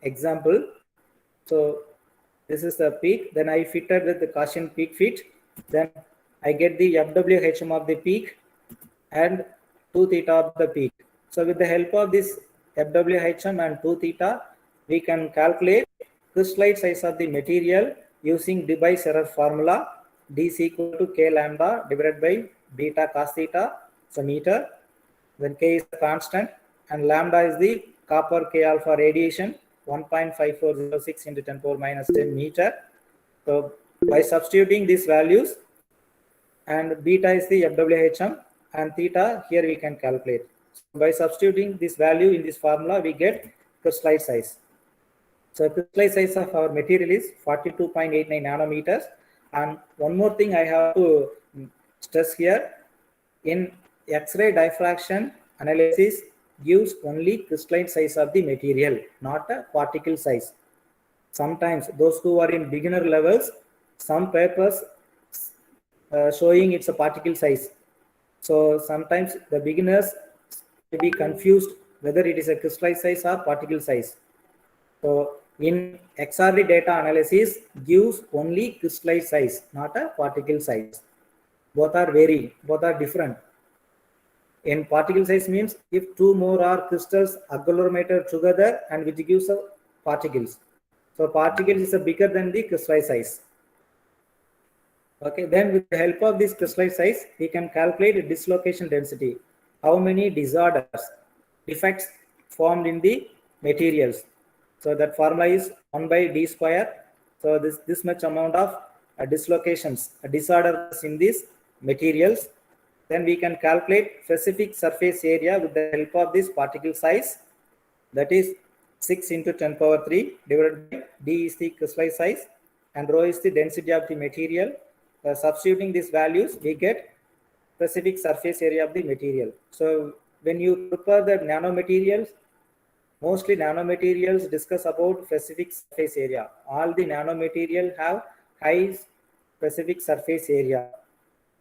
example. So this is the peak. Then I fitted with the Gaussian peak fit. Then I get the FWHM of the peak and 2 theta of the peak. So with the help of this FWHM and 2 theta, we can calculate crystalline size of the material using Debye's error formula. D is equal to K lambda divided by beta cos theta, so meter. Then K is a constant and lambda is the copper K alpha radiation, 1.5406 into 10 power minus 10 meter. So by substituting these values, and beta is the FWHM and theta here we can calculate. So by substituting this value in this formula, we get crystalline size. So crystalline size of our material is 42.89 nanometers. And one more thing I have to stress here, in X-ray diffraction analysis gives only crystalline size of the material, not a particle size. Sometimes those who are in beginner levels, some papers showing it's a particle size. So sometimes the beginners may be confused whether it is a crystalline size or particle size. So in XRD data analysis gives only crystalline size, not a particle size. Both are varying, both are different. In particle size means if two more are crystals agglomerated together and which gives a particles. So particles is a bigger than the crystalline size. Okay, then with the help of this crystalline size, we can calculate dislocation density. How many disorders, defects formed in the materials. So that formula is 1 by d square. So this much amount of dislocations, disorders in these materials. Then we can calculate specific surface area with the help of this particle size. That is 6 into 10 power 3 divided by d is the crystalline size and rho is the density of the material. Substituting these values, we get specific surface area of the material. So when you prepare the nanomaterials, mostly nanomaterials discuss about specific surface area. All the nanomaterial have high specific surface area.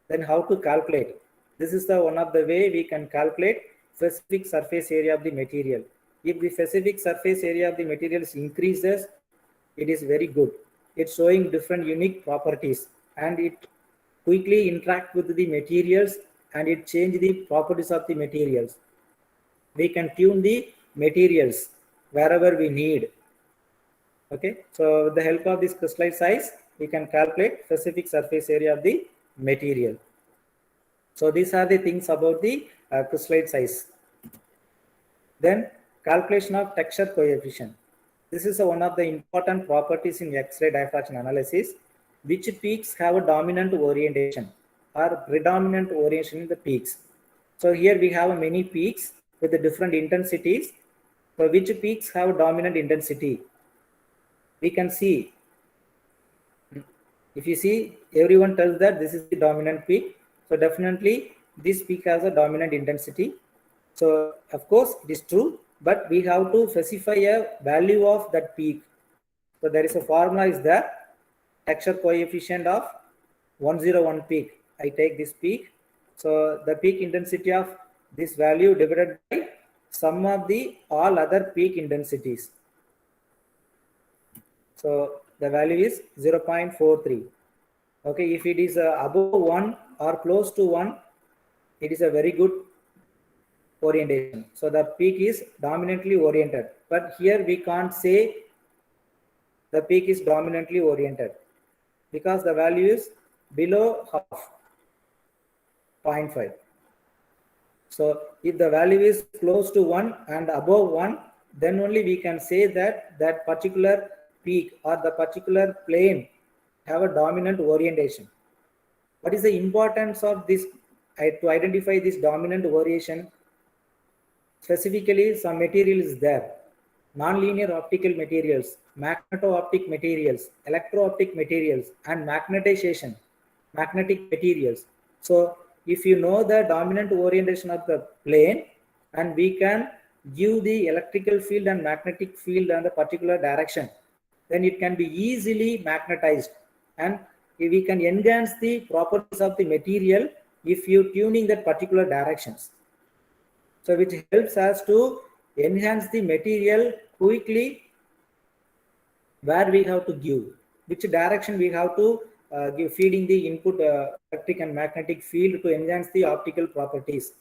Then how to calculate? This is the one of the way we can calculate specific surface area of the material. If the specific surface area of the materials increases, it is very good. It's showing different unique properties and it quickly interact with the materials and it change the properties of the materials. We can tune the materials wherever we need. Okay, so with the help of this crystalline size, we can calculate specific surface area of the material. So these are the things about the crystalline size. Then calculation of texture coefficient. This is one of the important properties in X-ray diffraction analysis. Which peaks have a dominant orientation or predominant orientation in the peaks. So here we have many peaks with the different intensities. So which peaks have dominant intensity? We can see, if you see, everyone tells that this is the dominant peak. So definitely this peak has a dominant intensity. So of course it is true, but we have to specify a value of that peak. So there is a formula is there, texture coefficient of 101 peak. I take this peak. So the peak intensity of this value divided by sum of the all other peak intensities. So the value is 0.43. Okay, if it is above 1 or close to 1, it is a very good orientation. So the peak is dominantly oriented. But here we can't say the peak is dominantly oriented because the value is below half, 0.5. So if the value is close to 1 and above 1, then only we can say that that particular peak or the particular plane have a dominant orientation. What is the importance of this? To identify this dominant variation, specifically some material is there. Non-linear optical materials, magneto-optic materials, electro-optic materials, and magnetization, magnetic materials. So if you know the dominant orientation of the plane and we can give the electrical field and magnetic field in the particular direction, then it can be easily magnetized and we can enhance the properties of the material if you tuning that particular directions. So which helps us to enhance the material quickly where we have to give, which direction we have to give, feeding the input electric and magnetic field to enhance the optical properties.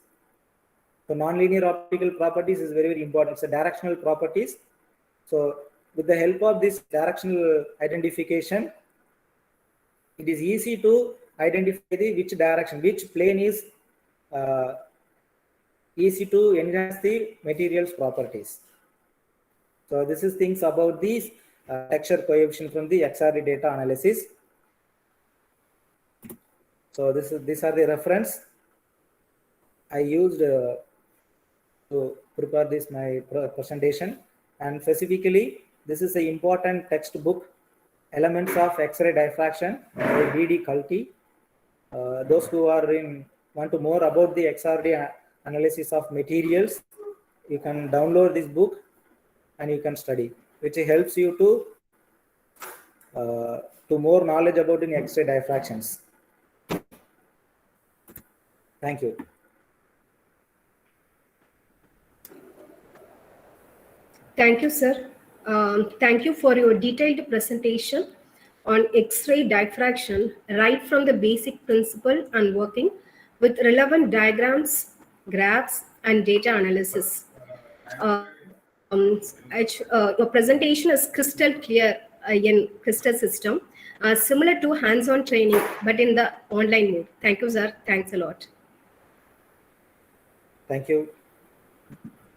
So nonlinear optical properties is very, very important. It's a directional properties. So with the help of this directional identification, it is easy to identify the which direction, which plane is uh, easy to enhance the materials properties. So this is things about these texture coefficient from the XRD data analysis. So these are the reference I used to prepare this my presentation, and specifically this is an important textbook, Elements of X-ray Diffraction by D.D. Culty. Those who are want to more about the XRD analysis of materials, you can download this book and you can study, which helps you to more knowledge about in X-ray diffractions. Thank you. Thank you, sir. Thank you for your detailed presentation on X-ray diffraction, right from the basic principle and working with relevant diagrams, graphs, and data analysis. Your presentation is crystal clear in crystal system, similar to hands-on training, but in the online mode. Thank you, sir. Thanks a lot. Thank you.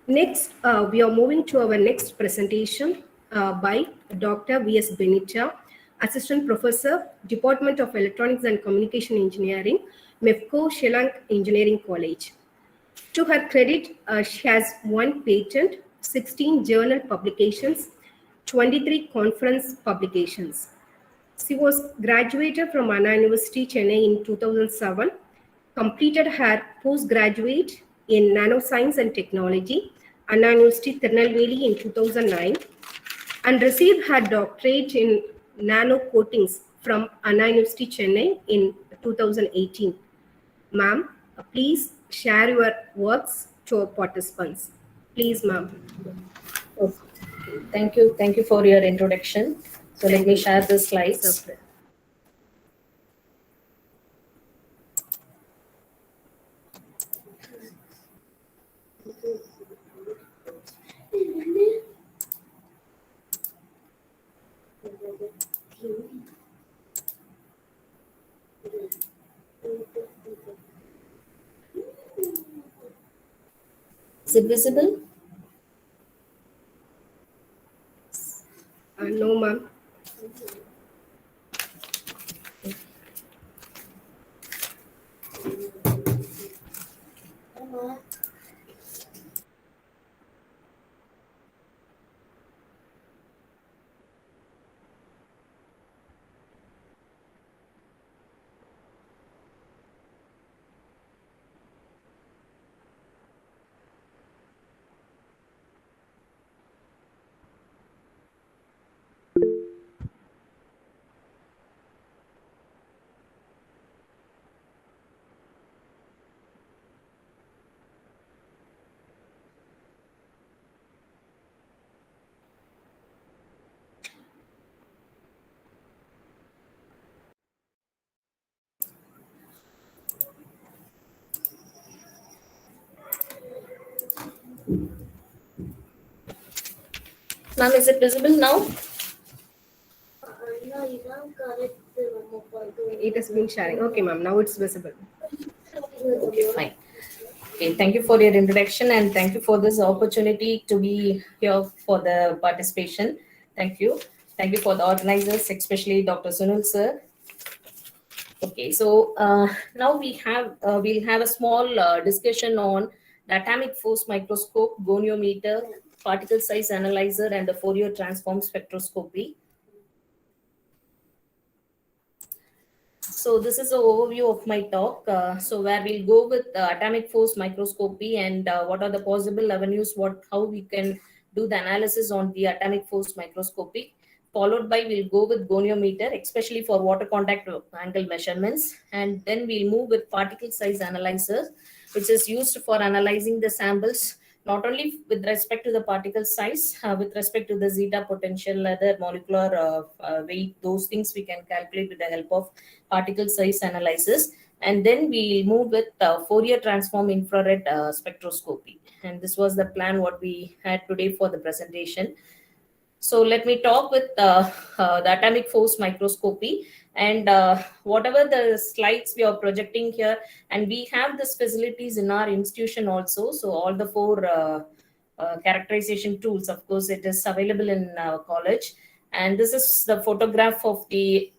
Next, we are moving to our next presentation by Dr. V.S. Benita, Assistant Professor, Department of Electronics and Communication Engineering, MEFCO Shillong Engineering College. To her credit, she has 1 patent, 16 journal publications, 23 conference publications. She was graduated from Anna University, Chennai in 2007, completed her postgraduate in Nanoscience and Technology, Anna University, Tirunelveli in 2009, and received her doctorate in nano coatings from Anna University, Chennai in 2018. Ma'am, please share your works to our participants. Please, ma'am. Okay. Thank you. Thank you for your introduction. So let me share the slides. Is it visible? No, ma'am. Ma'am, is it visible now? It has been sharing. Okay, ma'am. Now it's visible. Okay, fine. Okay, thank you for your introduction and thank you for this opportunity to be here for the participation. Thank you. Thank you for the organizers, especially Dr. Sunil sir. Okay, so now we'll have a small discussion on the atomic force microscope, goniometer, particle size analyzer, and the Fourier transform spectroscopy. So this is an overview of my talk. So where we'll go with atomic force microscopy and what are the possible avenues, how we can do the analysis on the atomic force microscopy. Followed by we'll go with goniometer, especially for water contact angle measurements. And then we'll move with particle size analyzer, which is used for analyzing the samples not only with respect to the particle size, with respect to the zeta potential, other molecular weight, those things we can calculate with the help of particle size analysis. And then we move with Fourier transform infrared spectroscopy. And this was the plan what we had today for the presentation. So let me talk with the atomic force microscopy, and whatever the slides we are projecting here, and we have these facilities in our institution also. So all the four characterization tools, of course, it is available in college. And this is the photograph of the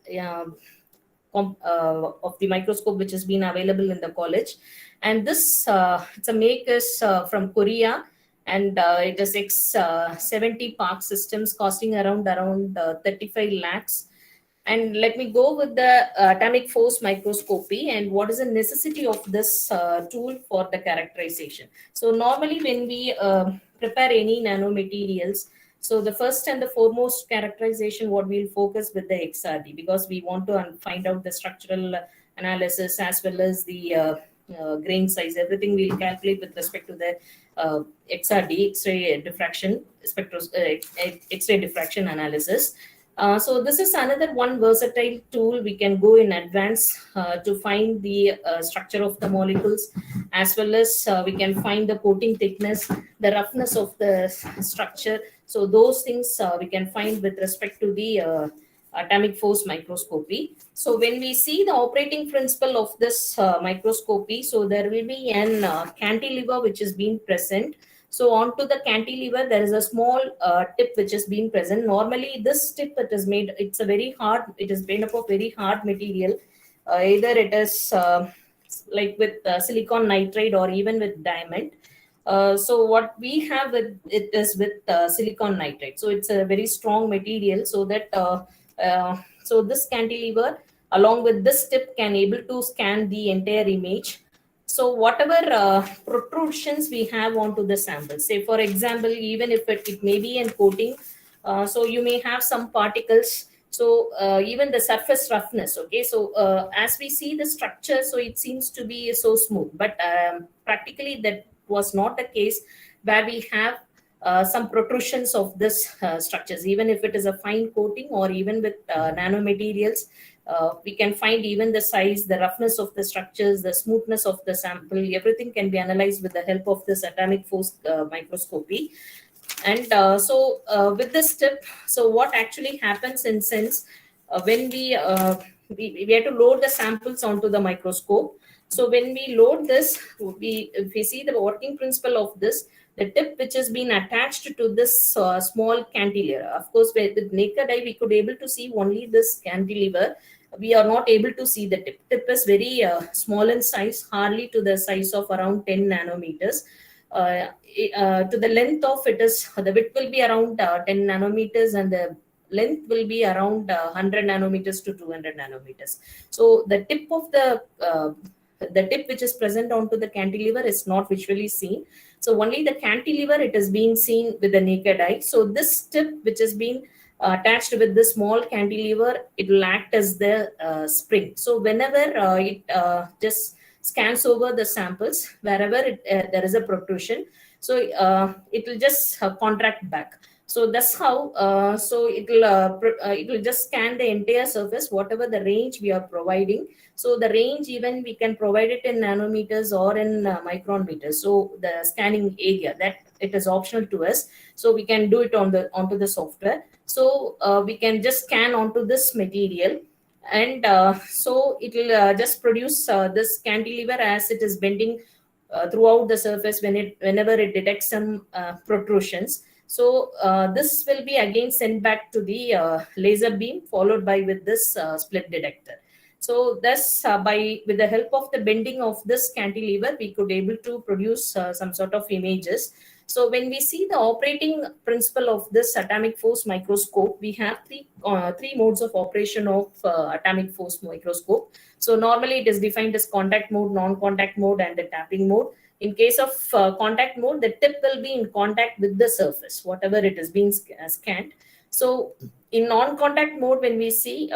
microscope which has been available in the college. And this it's a make is from Korea, and it is X70 Park systems costing around 35 lakhs. And let me go with the atomic force microscopy and what is the necessity of this tool for the characterization. So normally when we prepare any nanomaterials, so the first and the foremost characterization what we'll focus with the XRD, because we want to find out the structural analysis as well as the grain size, everything we'll calculate with respect to the XRD, X-ray diffraction, X-ray diffraction analysis. So this is another one versatile tool we can go in advance to find the structure of the molecules, as well as we can find the coating thickness, the roughness of the structure. So those things we can find with respect to the atomic force microscopy. So when we see the operating principle of this microscopy, so there will be an cantilever which is being present. So onto the cantilever, there is a small tip which is being present. Normally, this tip it is made, it's a very hard, it is made up of very hard material. Either it is like with silicon nitride or even with diamond. So what we have with it is with silicon nitride. So it's a very strong material, so that so this cantilever along with this tip can able to scan the entire image. So whatever protrusions we have onto the sample, say for example, even if it may be in coating, so you may have some particles. So even the surface roughness, okay. So as we see the structure, so it seems to be so smooth, but practically that was not the case, where we have some protrusions of this structures, even if it is a fine coating or even with nanomaterials. We can find even the size, the roughness of the structures, the smoothness of the sample, everything can be analyzed with the help of this atomic force microscopy. And so with this tip, so what actually happens in sense, when we have to load the samples onto the microscope. So when we load this, if we see the working principle of this, the tip which has been attached to this small cantilever. Of course, with naked eye, we could able to see only this cantilever. We are not able to see the tip. Tip is very small in size, hardly to the size of around 10 nanometers. To the length of it is, the width will be around 10 nanometers and the length will be around 100 nanometers to 200 nanometers. So the tip of the tip which is present onto the cantilever is not visually seen. So only the cantilever, it is being seen with the naked eye. So this tip which is being attached with the small cantilever, it will act as the spring. So whenever it just scans over the samples, wherever there is a protrusion, so it will just contract back. So that's how so it will just scan the entire surface, whatever the range we are providing. So the range, even we can provide it in nanometers or in micron meters. So the scanning area, that it is optional to us. So we can do it onto the software. So we can just scan onto this material, and so it will just produce this cantilever as it is bending throughout the surface whenever it detects some protrusions. So this will be again sent back to the laser beam, followed by with this split detector. So thus with the help of the bending of this cantilever, we could able to produce some sort of images. So when we see the operating principle of this atomic force microscope, we have three modes of operation of atomic force microscope. So normally it is defined as contact mode, non-contact mode, and the tapping mode. In case of contact mode, the tip will be in contact with the surface, whatever it is being scanned. So in non-contact mode, when we see,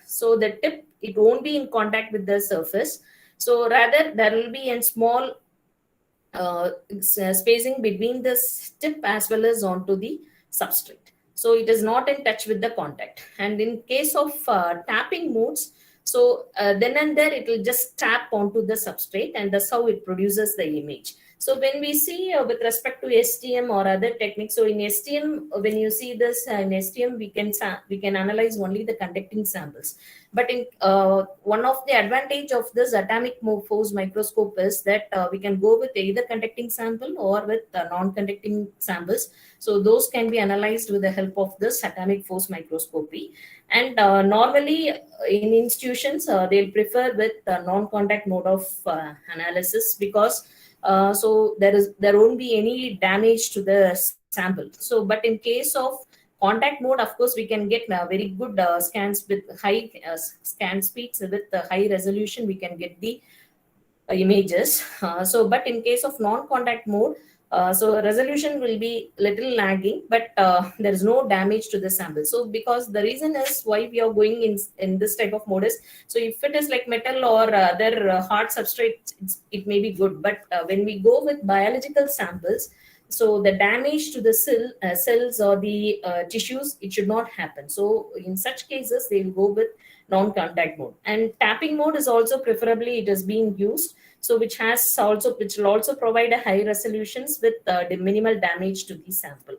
so the tip, it won't be in contact with the surface. So rather there will be a small spacing between the tip as well as onto the substrate. So it is not in touch with the contact. And in case of tapping modes, so then and there it will just tap onto the substrate, and that's how it produces the image. So when we see with respect to STM or other techniques, so in STM, when you see this in STM, we can analyze only the conducting samples. But in one of the advantage of this atomic force microscope is that we can go with either conducting sample or with non-conducting samples. So those can be analyzed with the help of this atomic force microscopy. And normally in institutions, they'll prefer with non-contact mode of analysis, because so there won't be any damage to the sample. So, but in case of contact mode, of course, we can get very good scans with high scan speeds with high resolution. We can get the images. But in case of non-contact mode, so resolution will be little lagging, but there is no damage to the sample. So because the reason is why we are going in this type of mode is, so if it is like metal or other hard substrate, it may be good. But when we go with biological samples, so the damage to the cells or the tissues, it should not happen. So in such cases, they will go with non-contact mode. And tapping mode is also preferably, it is being used, so which will also provide a high resolutions with the minimal damage to the sample.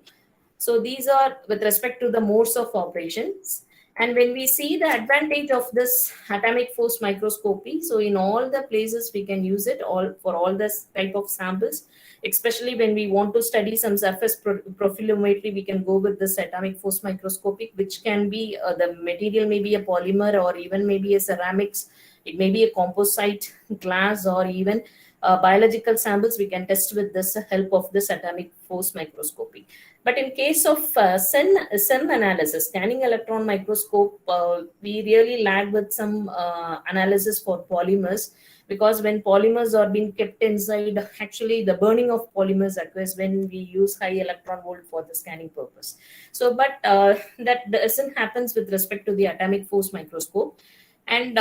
So these are with respect to the modes of operations. And when we see the advantage of this atomic force microscopy, so in all the places we can use it all for all this type of samples, especially when we want to study some surface profilometry, we can go with this atomic force microscopy, which can be the material may be a polymer or even maybe a ceramics, it may be a composite, glass, or even biological samples we can test with this help of this atomic force microscopy. But in case of SEM analysis, scanning electron microscope, we really lag with some analysis for polymers, because when polymers are being kept inside, actually the burning of polymers occurs when we use high electron volt for the scanning purpose. So, but that doesn't happens with respect to the atomic force microscope. And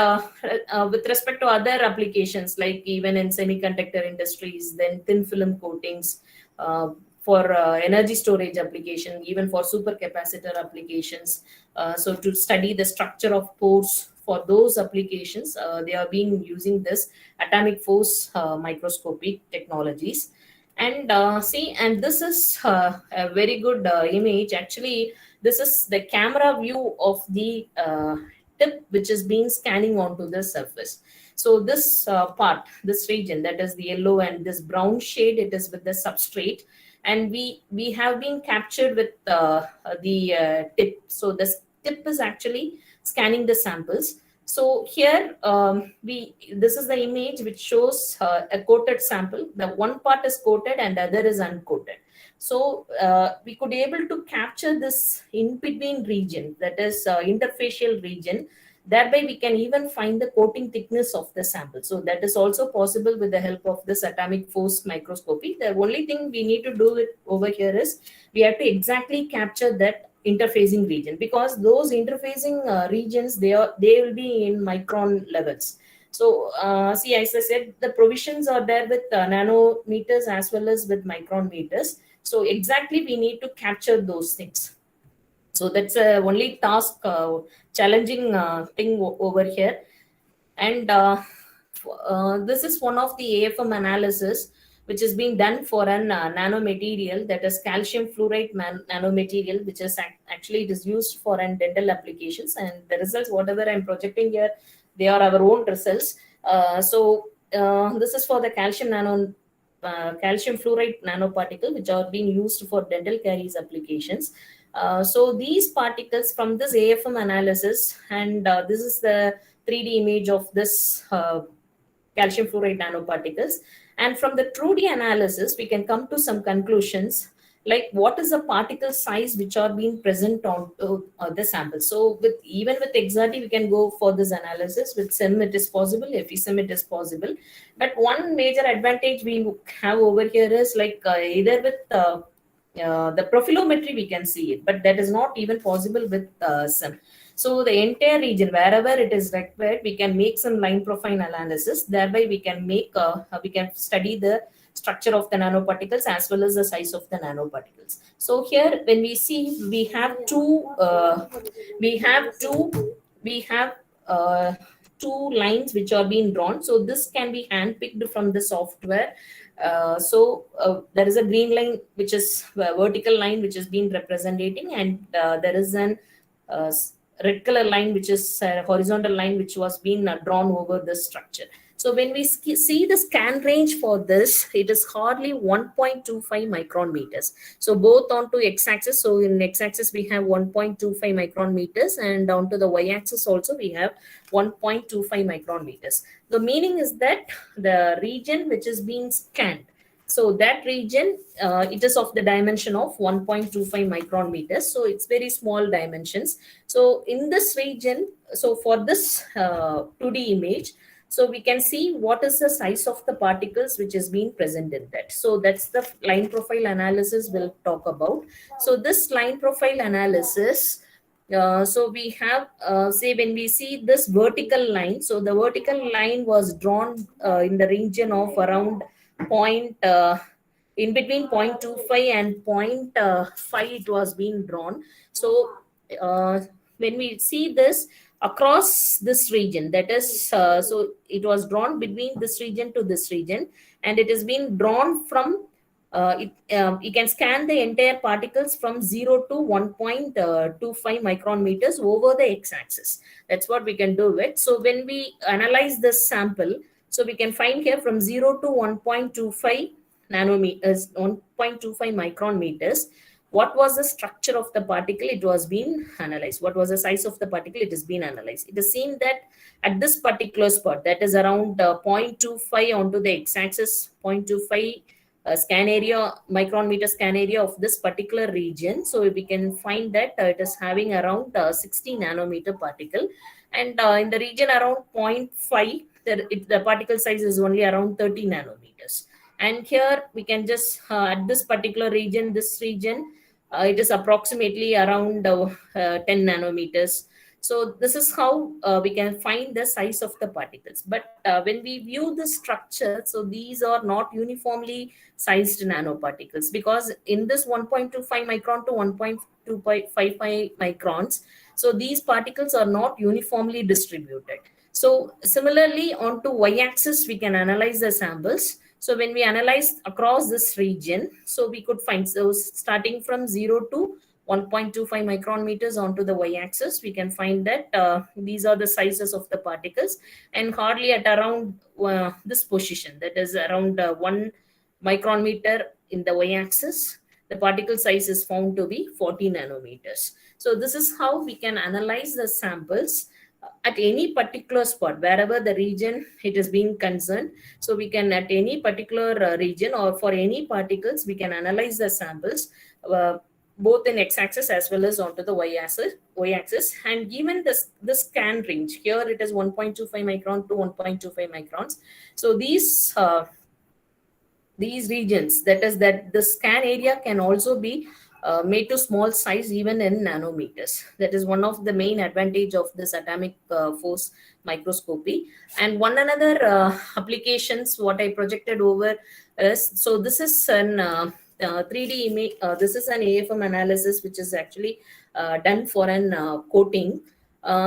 with respect to other applications, like even in semiconductor industries, then thin film coatings, for energy storage application, even for supercapacitor applications. So to study the structure of pores for those applications, they are being using this atomic force microscopy technologies. And and this is a very good image. Actually, this is the camera view of the tip which is being scanning onto the surface. So this part, this region, that is the yellow and this brown shade, it is with the substrate, and we have been captured with the tip. So this tip is actually scanning the samples. So here this is the image which shows a coated sample. The one part is coated and the other is uncoated. So we could able to capture this in between region, that is interfacial region. Thereby we can even find the coating thickness of the sample. So that is also possible with the help of this atomic force microscopy. The only thing we need to do over here is we have to exactly capture that interfacing region, because those interfacing regions, they will be in micron levels. So see, as I said, the provisions are there with nanometers as well as with micron meters. So exactly we need to capture those things. So that's only task, challenging thing over here. And this is one of the AFM analysis which is being done for an nanomaterial, that is calcium fluoride nanomaterial, which is actually it is used for an dental applications. And the results, whatever I'm projecting here, they are our own results. This is for the calcium fluoride nanoparticle, which are being used for dental caries applications. So these particles from this AFM analysis, and this is the 3D image of this calcium fluoride nanoparticles. And from the 2D analysis, we can come to some conclusions, like what is the particle size which are being present on the sample. So even with Exati, we can go for this analysis. With SEM, it is possible. FESEM, it is possible. But one major advantage we have over here is like either with the profilometry we can see it, but that is not even possible with SEM. So the entire region, wherever it is required, we can make some line profile analysis. Thereby we can make we can study the structure of the nanoparticles as well as the size of the nanoparticles. So here when we see, we have two lines which are being drawn. So this can be handpicked from the software. There is a green line which is a vertical line which is being representing, and there is an uh, red color line which is a horizontal line which was being drawn over this structure. So when we see the scan range for this, it is hardly 1.25 micron meters. So both onto x-axis, so in x-axis we have 1.25 micron meters, and onto the y-axis also we have 1.25 micron meters. The meaning is that the region which is being scanned, so that region, it is of the dimension of 1.25 micron meters. So it's very small dimensions. So in this region, so for this 2D image, so we can see what is the size of the particles which is being present in that. So that's the line profile analysis we'll talk about. So this line profile analysis, so we have, say when we see this vertical line, so the vertical line was drawn in the region of around in between 0.25 and 0.5 it was being drawn. So when we see this across this region, that is, so it was drawn between this region to this region, and it is being drawn from you can scan the entire particles from 0 to 1.25 micron meters over the x-axis. That's what we can do it. So when we analyze this sample, so we can find here from 0 to 1.25 nanometers, 1.25 micron meters, what was the structure of the particle it was being analyzed, what was the size of the particle it is being analyzed. It is seen that at this particular spot, that is around 0.25 onto the x-axis, 0.25 scan area, micron meter scan area of this particular region. So we can find that it is having around 60 nanometer particle, and in the region around 0.5, the particle size is only around 30 nanometers. And here we can just at this particular region, it is approximately around 10 nanometers. So this is how we can find the size of the particles. But when we view the structure, so these are not uniformly sized nanoparticles, because in this 1.25 micron to 1.255 microns, so these particles are not uniformly distributed. So similarly, onto y-axis, we can analyze the samples. So when we analyze across this region, so we could find, so starting from 0 to 1.25 micron meters onto the y-axis, we can find that these are the sizes of the particles, and hardly at around this position, that is around 1 micron meter in the y-axis, the particle size is found to be 40 nanometers. So this is how we can analyze the samples at any particular spot, wherever the region it is being concerned. So we can, at any particular region or for any particles, we can analyze the samples both in x-axis as well as onto the y-axis. And given the scan range, here it is 1.25 micron to 1.25 microns. So these regions, that is that the scan area can also be made to small size even in nanometers. That is one of the main advantage of this atomic force microscopy. And one another applications what I projected over is, so this is an 3D image, this is an AFM analysis which is actually done for an coating.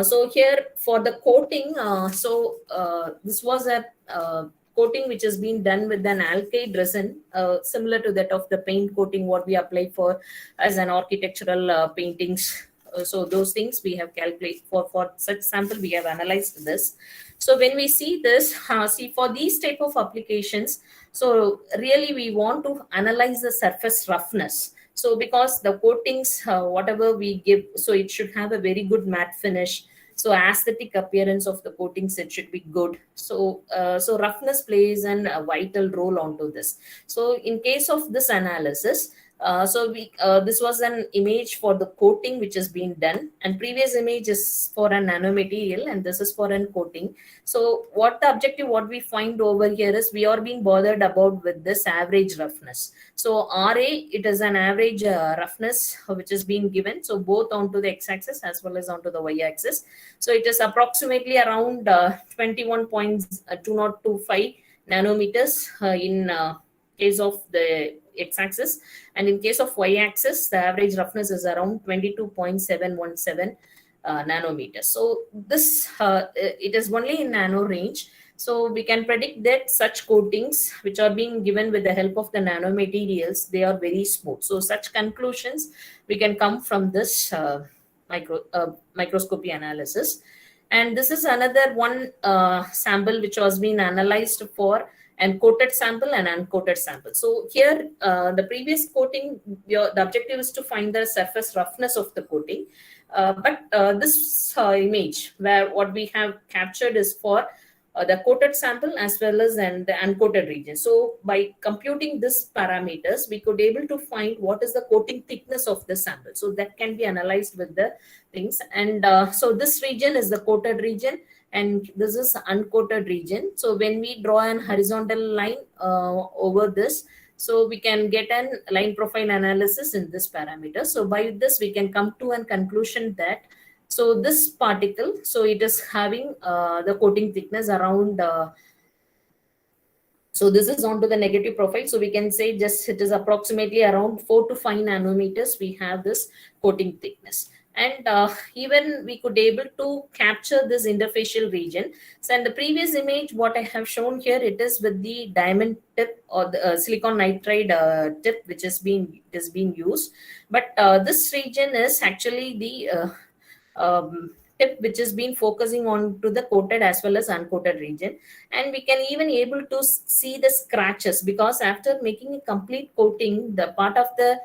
So here for the coating, this was a coating which has been done with an alkyd resin, similar to that of the paint coating what we apply for as an architectural paintings. So those things we have calculated for such sample, we have analyzed this. So when we see this, see for these type of applications, so really we want to analyze the surface roughness. So because the coatings, whatever we give, so it should have a very good matte finish. So aesthetic appearance of the coatings, it should be good. So so roughness plays a vital role onto this. So in case of this analysis, this was an image for the coating which has been done, and previous image is for a nanomaterial, and this is for an coating. So what the objective, what we find over here is, we are being bothered about with this average roughness. So RA, it is an average roughness which is being given, so both onto the x-axis as well as onto the y-axis. So it is approximately around 21.2025 nanometers in case of the x-axis, and in case of y-axis, the average roughness is around 22.717 nanometers. So this it is only in nano range. So we can predict that such coatings which are being given with the help of the nanomaterials, they are very smooth. So such conclusions we can come from this microscopy analysis. And this is another one sample which was being analyzed for an coated sample and uncoated sample. So here the previous coating, the objective is to find the surface roughness of the coating. But this image where what we have captured is for the coated sample as well as and the uncoated region. So by computing these parameters, we could able to find what is the coating thickness of the sample. So that can be analyzed with the things. And so this region is the coated region, and this is uncoated region. So when we draw an horizontal line over this, so we can get an line profile analysis in this parameter. So by this, we can come to a conclusion that so this particle, so it is having the coating thickness around, so this is onto the negative profile. So we can say just it is approximately around 4 to 5 nanometers. We have this coating thickness. And even we could able to capture this interfacial region. So in the previous image, what I have shown here, it is with the diamond tip or the silicon nitride tip, which is being used. But this region is actually the tip which has been focusing on to the coated as well as uncoated region. And we can even able to see the scratches, because after making a complete coating, the part of the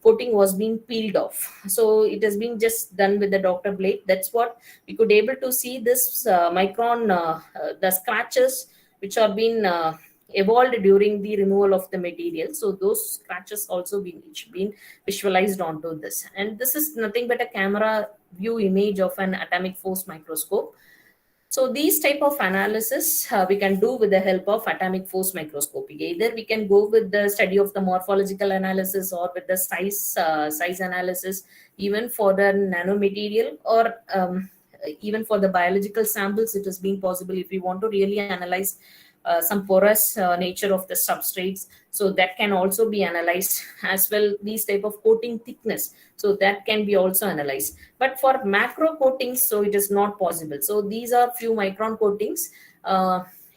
coating was being peeled off. So it has been just done with the Dr. blade. That's what we could able to see this micron, the scratches which are being evolved during the removal of the material. So those scratches also been visualized onto this. And this is nothing but a camera view image of an atomic force microscope. So these type of analysis we can do with the help of atomic force microscopy. Either we can go with the study of the morphological analysis or with the size analysis, even for the nanomaterial, or even for the biological samples. It has been possible if we want to really analyze some porous nature of the substrates, so that can also be analyzed as well. These type of coating thickness, so that can be also analyzed. But for macro coatings, so it is not possible. So these are few micron coatings.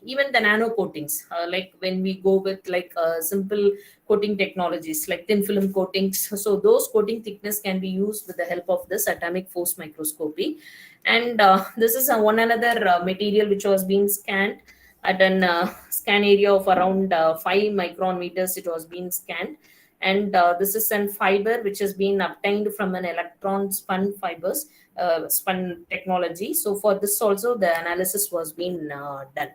Even the nano coatings, like when we go with like simple coating technologies like thin film coatings, so those coating thickness can be used with the help of this atomic force microscopy. And this is one another material which was being scanned at an scan area of around 5 micron meters. It was being scanned. And this is an fiber which has been obtained from an electron spun fibers, spun technology. So for this also the analysis was being done.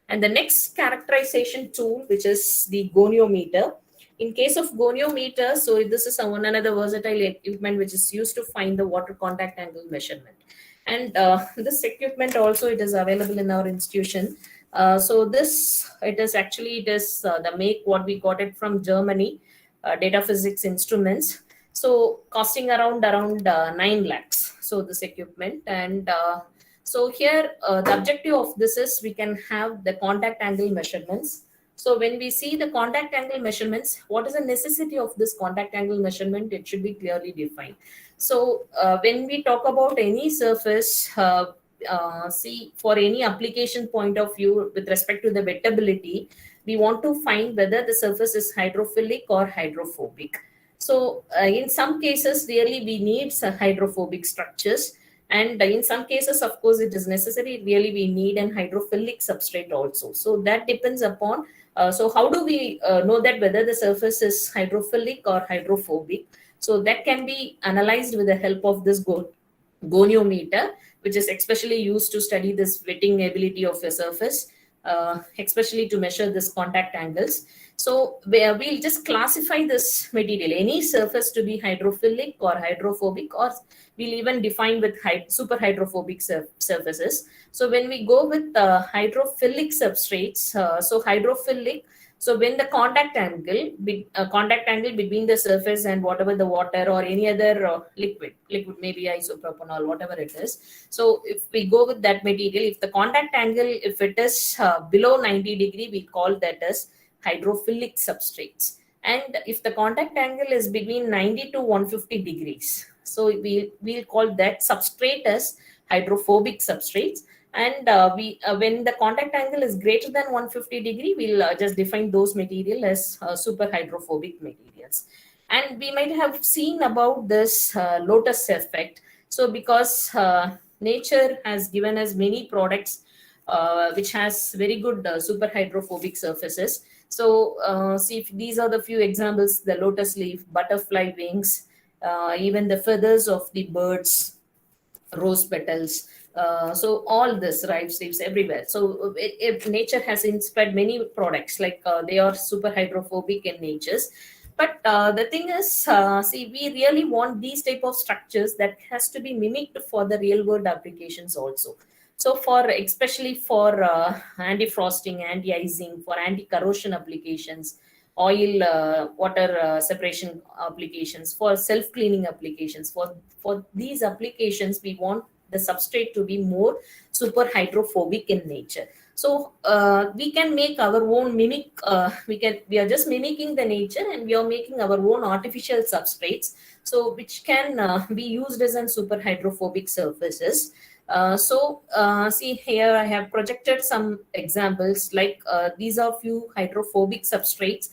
And the next characterization tool, which is the goniometer. In case of goniometer, so this is one another versatile equipment which is used to find the water contact angle measurement. And this equipment also, it is available in our institution. So this, it is the make what we got it from Germany, data physics instruments. So costing around 9 lakhs. So this equipment. And so here the objective of this is we can have the contact angle measurements. So when we see the contact angle measurements, what is the necessity of this contact angle measurement? It should be clearly defined. So when we talk about any surface, see, for any application point of view with respect to the wettability, we want to find whether the surface is hydrophilic or hydrophobic. So in some cases, really we need some hydrophobic structures. And in some cases, of course, it is necessary, really we need an hydrophilic substrate also. So that depends upon, so how do we know that whether the surface is hydrophilic or hydrophobic? So that can be analyzed with the help of this goniometer, which is especially used to study this wetting ability of a surface, especially to measure this contact angles. So we'll just classify this material, any surface, to be hydrophilic or hydrophobic, or we'll even define with super hydrophobic surfaces. So when we go with hydrophilic substrates, so hydrophilic, so when the contact angle between the surface and whatever the water or any other liquid, maybe isopropanol, whatever it is. So if we go with that material, if the contact angle, if it is below 90 degree, we call that as hydrophilic substrates. And if the contact angle is between 90 to 150 degrees, so we'll call that substrate as hydrophobic substrates. And when the contact angle is greater than 150 degree, we'll just define those material as super hydrophobic materials. And we might have seen about this lotus effect. So because nature has given us many products which has very good super hydrophobic surfaces. So see, if these are the few examples: the lotus leaf, butterfly wings, even the feathers of the birds, rose petals. So all this, right, leaves everywhere. So nature has inspired many products, like they are super hydrophobic in natures. But the thing is, see, we really want these type of structures that has to be mimicked for the real world applications also. So for especially for anti-frosting, anti-icing, for anti-corrosion applications, oil water separation applications, for self-cleaning applications, for these applications, we want the substrate to be more super hydrophobic in nature. So we can make our own mimic. We are just mimicking the nature, and we are making our own artificial substrates, so which can be used as an super hydrophobic surfaces. See here, I have projected some examples, like these are few hydrophobic substrates.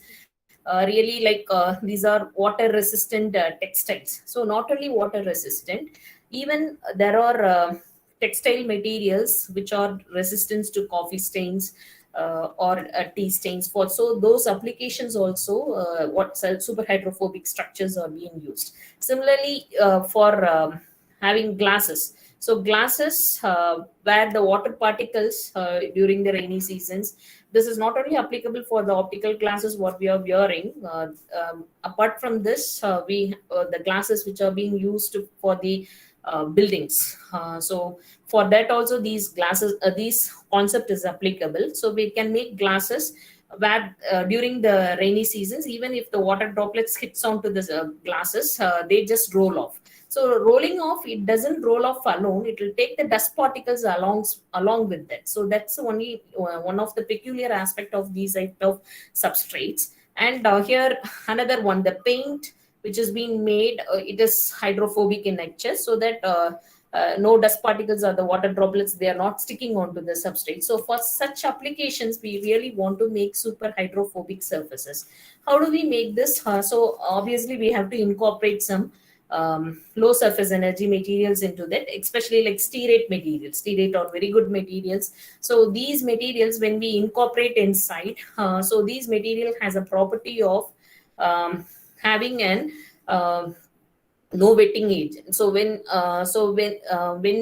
Really, like these are water resistant textiles. So not only water resistant, even there are textile materials which are resistant to coffee stains or tea stains. For so those applications also, what super hydrophobic structures are being used. Similarly, for having glasses. So glasses where the water particles during the rainy seasons, this is not only applicable for the optical glasses what we are wearing. Apart from this, the glasses which are being used for the buildings. So for that also, these glasses, these concept is applicable. So we can make glasses where during the rainy seasons, even if the water droplets hits onto the glasses, they just roll off. So rolling off, it doesn't roll off alone. It will take the dust particles along with that. So that's only one of the peculiar aspect of these type of substrates. And here another one, the paint which is being made, it is hydrophobic in nature, so that no dust particles or the water droplets, they are not sticking onto the substrate. So for such applications, we really want to make super hydrophobic surfaces. How do we make this? So obviously we have to incorporate some low surface energy materials into that, especially like stearate materials. Stearate are very good materials. So these materials, when we incorporate inside, so these material has a property of having an no wetting agent. So when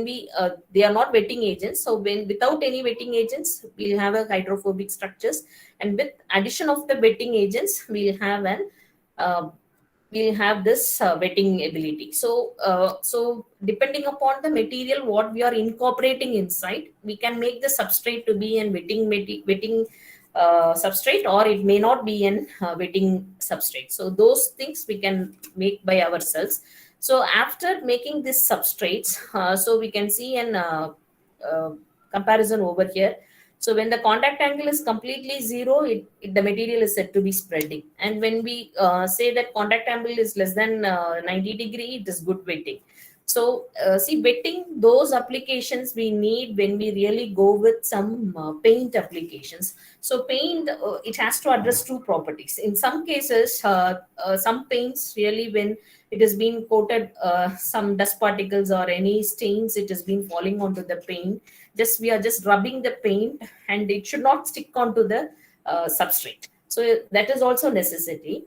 we they are not wetting agents. So when without any wetting agents, we'll have a hydrophobic structures, and with addition of the wetting agents, we'll have an we'll have this wetting ability. So depending upon the material what we are incorporating inside, we can make the substrate to be an wetting substrate, or it may not be an wetting substrate. So those things we can make by ourselves. So after making these substrates, so we can see an comparison over here. So when the contact angle is completely zero, the material is said to be spreading. And when we say that contact angle is less than 90 degree, it is good wetting. So see, wetting, those applications we need when we really go with some paint applications. So paint, it has to address two properties. In some cases, some paints really, when it has been coated, some dust particles or any stains, it has been falling onto the paint. We are just rubbing the paint, and it should not stick onto the substrate. So that is also necessity.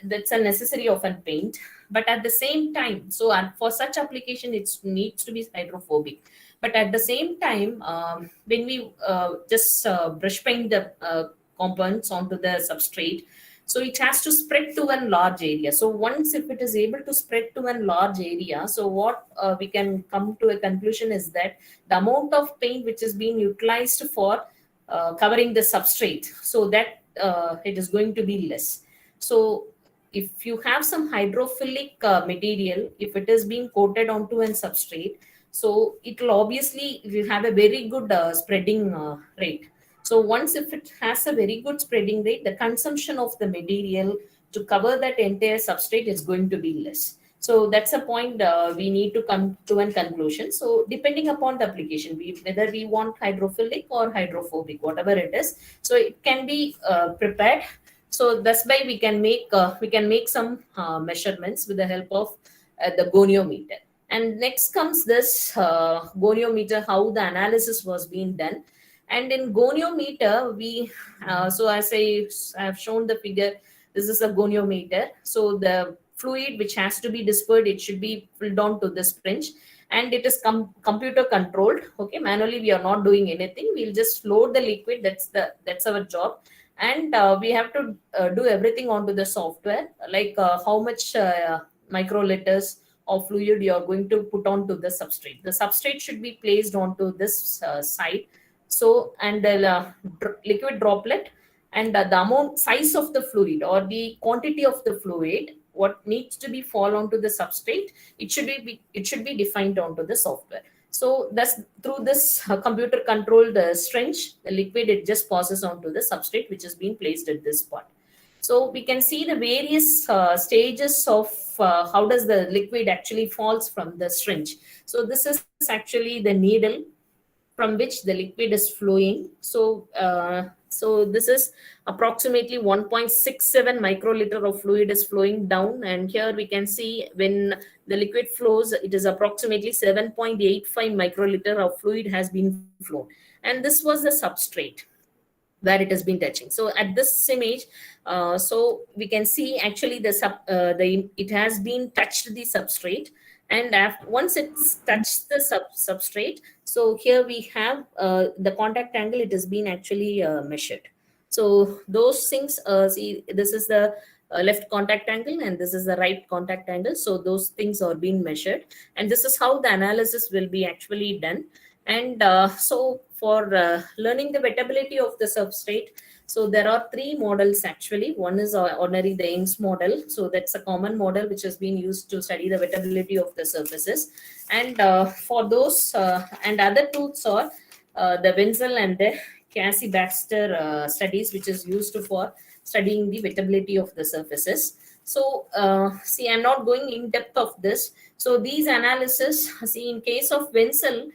That's a necessary of a paint. But at the same time, so for such application, it needs to be hydrophobic. But at the same time, when we just brush paint the components onto the substrate, so it has to spread to a large area. So once if it is able to spread to a large area, so what we can come to a conclusion is that the amount of paint which is being utilized for covering the substrate, so that it is going to be less. So if you have some hydrophilic material, if it is being coated onto a substrate, so it will obviously have a very good spreading rate. So once if it has a very good spreading rate, the consumption of the material to cover that entire substrate is going to be less. So that's a point we need to come to a conclusion. So depending upon the application, whether we want hydrophilic or hydrophobic, whatever it is, so it can be prepared. So that's why we can make some measurements with the help of the goniometer. And next comes this goniometer, how the analysis was being done. And in goniometer, so as I have shown the figure, this is a goniometer. So the fluid which has to be dispersed, it should be filled down to this fringe, and it is computer controlled. Okay, manually we are not doing anything. We'll just load the liquid. That's our job, and we have to do everything onto the software, like how much microliters of fluid you are going to put onto the substrate. The substrate should be placed onto this side. So, and the liquid droplet, and the amount size of the fluid or the quantity of the fluid what needs to be fall onto the substrate, it should be defined onto the software. So that's through this computer controlled syringe, the liquid, it just passes onto the substrate which is being placed at this part. So we can see the various stages of how does the liquid actually falls from the syringe. So this is actually the needle from which the liquid is flowing. So this is approximately 1.67 microliter of fluid is flowing down, and here we can see when the liquid flows, it is approximately 7.85 microliter of fluid has been flown, and this was the substrate where it has been touching. So at this image, so we can see actually it has been touched the substrate, and once it's touched the substrate, so here we have the contact angle, it has been actually measured. So those things, see, this is the left contact angle and this is the right contact angle. So those things are being measured, and this is how the analysis will be actually done. And so for learning the wettability of the substrate, so there are three models actually. One is ordinary the Young's model. So that's a common model which has been used to study the wettability of the surfaces. And for those and other tools are the Wenzel and the Cassie-Baxter studies, which is used for studying the wettability of the surfaces. So see, I'm not going in depth of this. So these analysis, see, in case of Wenzel,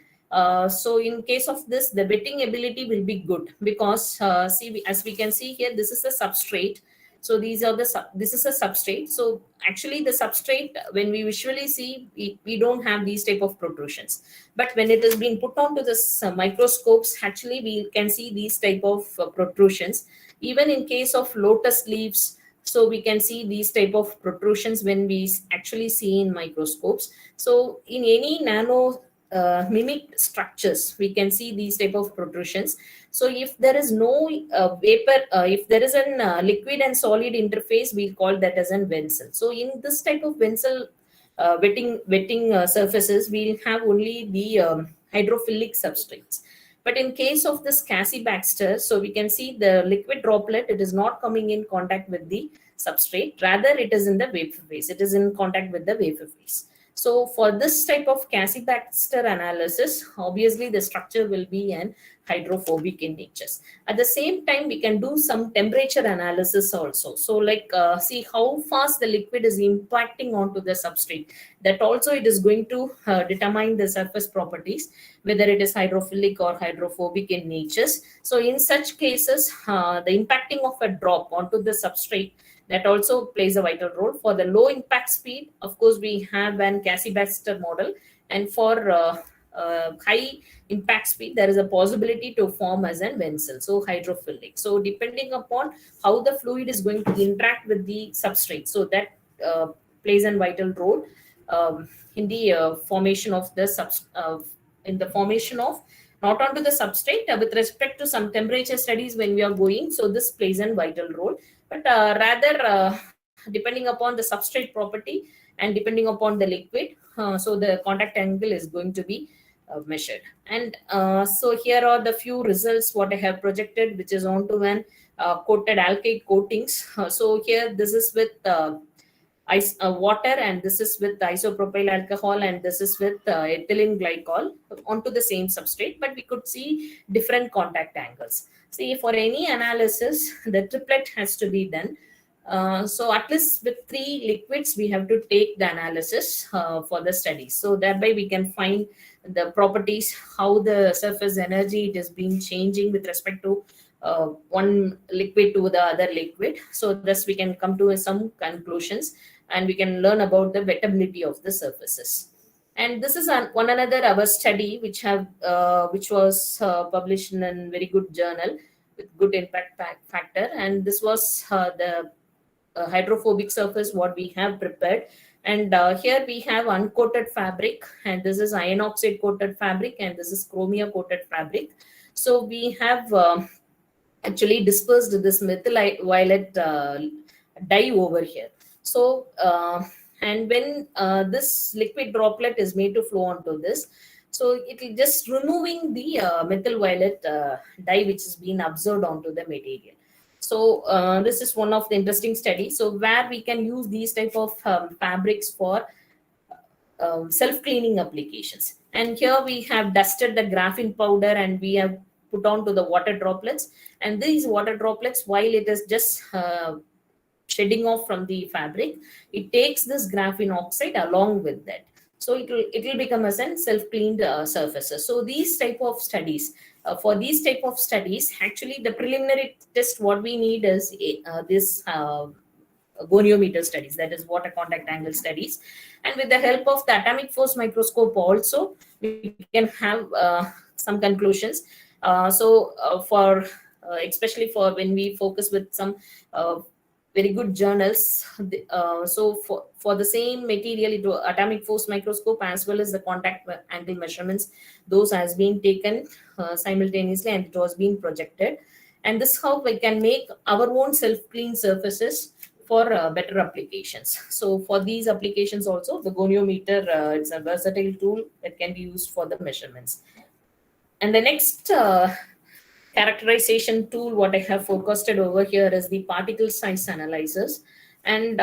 so in case of this, the wetting ability will be good because see, as we can see here, this is a substrate. So these are this is a substrate. So actually the substrate, when we visually see, we don't have these type of protrusions. But when it is being put onto this microscopes, actually we can see these type of protrusions. Even in case of lotus leaves, so we can see these type of protrusions when we actually see in microscopes. So in any nano mimic structures, we can see these type of protrusions. So if there is no vapor, if there is a liquid and solid interface, we call that as an Wenzel. So in this type of Wenzel wetting surfaces, we'll have only the hydrophilic substrates. But in case of this Cassie-Baxter, so we can see the liquid droplet, it is not coming in contact with the substrate, rather it is in the vapor phase, it is in contact with the vapor phase. So for this type of Cassie-Baxter analysis, obviously the structure will be an hydrophobic in nature. At the same time, we can do some temperature analysis also. So like see how fast the liquid is impacting onto the substrate. That also it is going to determine the surface properties, whether it is hydrophilic or hydrophobic in nature. So in such cases, the impacting of a drop onto the substrate, that also plays a vital role. For the low impact speed, of course, we have an Cassie-Baxter model. And for high impact speed, there is a possibility to form as an Wenzel, so hydrophilic. So depending upon how the fluid is going to interact with the substrate, so that plays a vital role in the formation of the not onto the substrate with respect to some temperature studies when we are going. So this plays a vital role. But rather, depending upon the substrate property and depending upon the liquid, so the contact angle is going to be measured. And so here are the few results what I have projected, which is onto an coated alkyd coatings. So here this is with water, and this is with isopropyl alcohol, and this is with ethylene glycol onto the same substrate, but we could see different contact angles. See, for any analysis, the triplet has to be done. So at least with 3 liquids, we have to take the analysis for the study. So thereby we can find the properties, how the surface energy it is being changing with respect to one liquid to the other liquid. So thus we can come to some conclusions, and we can learn about the wettability of the surfaces. And this is one another our study which was published in a very good journal with good impact factor, and this was the hydrophobic surface what we have prepared. And here we have uncoated fabric, and this is iron oxide coated fabric, and this is chromia coated fabric. So we have actually dispersed this methyl violet dye over here. So and when this liquid droplet is made to flow onto this, so it will just removing the methyl violet dye which is being observed onto the material. So this is one of the interesting studies. So where we can use these type of fabrics for self-cleaning applications. And here we have dusted the graphene powder, and we have put onto the water droplets. And these water droplets, while it is just shedding off from the fabric, it takes this graphene oxide along with that. So it will become as a self-cleaned surfaces. So these type of studies, for these type of studies, actually the preliminary test what we need is this goniometer studies, that is water contact angle studies. And with the help of the atomic force microscope also, we can have some conclusions. For especially for when we focus with some very good journals, so for the same material, atomic force microscope as well as the contact angle measurements, those has been taken simultaneously, and it was being projected. And this how we can make our own self-clean surfaces for better applications. So for these applications also, the goniometer it's a versatile tool that can be used for the measurements. And the next characterization tool what I have focused over here is the particle size analyzers. And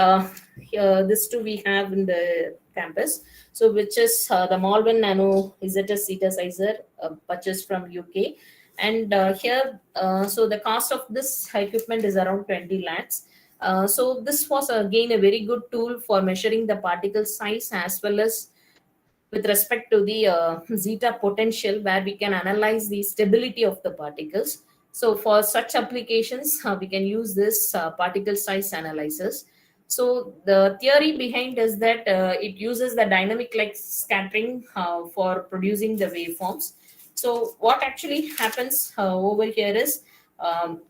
here this too we have in the campus, so which is the Malvern Nano ZS synthesizer purchased from UK. And here so the cost of this equipment is around 20 lakhs. So this was again a very good tool for measuring the particle size as well as with respect to the zeta potential, where we can analyze the stability of the particles. So for such applications, we can use this particle size analyzers. So the theory behind is that it uses the dynamic light scattering for producing the waveforms. So what actually happens over here is,